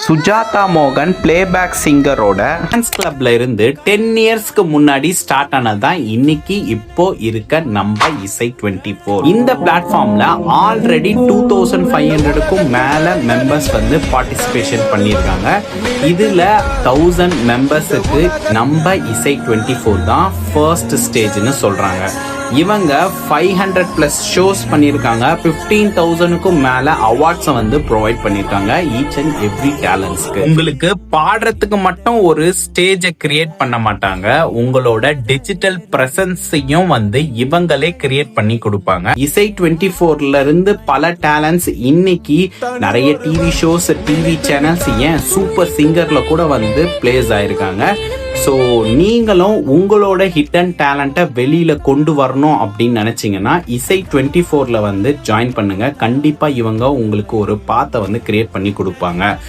சுஜாதா மோகன் playback சிங்கரோட dance கிளப்ல இருந்து 10 இயர்ஸ்க்கு முன்னாடி ஸ்டார்ட் ஆனதுதான் இன்னைக்கு இப்போ இருக்க நம்ம இசை 24. இந்த பிளாட்ஃபார்ம்ல ஆல்ரெடி 2500க்கும் மேல மெம்பர்ஸ் வந்து பார்ட்டிசிபேஷன் பண்ணியிருக்காங்க. இதுல 1000 மெம்பர்ஸுக்கு நம்ம இசை 24 தான் ஃபர்ஸ்ட் ஸ்டேஜ்னு சொல்றாங்க. இவங்க 500+ ஷோஸ் பண்ணியிருக்காங்க. 15,000க்கும் மேல அவார்ட்ஸை வந்து ப்ரொவைட் பண்ணியிருக்காங்க ஈச் அண்ட் எவ்ரி டேலண்ட்ஸ்க்கு. உங்களுக்கு பாடுறதுக்கு மட்டும் ஒரு ஸ்டேஜை கிரியேட் பண்ண மாட்டாங்க, உங்களோட டிஜிட்டல் பிரசன்ஸையும் வந்து இவங்களே கிரியேட் பண்ணி கொடுப்பாங்க. இசை 24ல இருந்து பல டேலண்ட்ஸ் இன்னைக்கு நிறைய டிவி ஷோஸ், டிவி சேனல்ஸ், ஏன் சூப்பர் சிங்கர்ல கூட வந்து பிளேஸ் ஆயிருக்காங்க. ஸோ நீங்களும் உங்களோட ஹிடன் டேலண்ட்டை வெளியில கொண்டு வரணும் அப்படின்னு நினைச்சீங்கன்னா இசை 24ல வந்து ஜாயின் பண்ணுங்க. கண்டிப்பா இவங்க உங்களுக்கு ஒரு பாத்தை வந்து கிரியேட் பண்ணி கொடுப்பாங்க.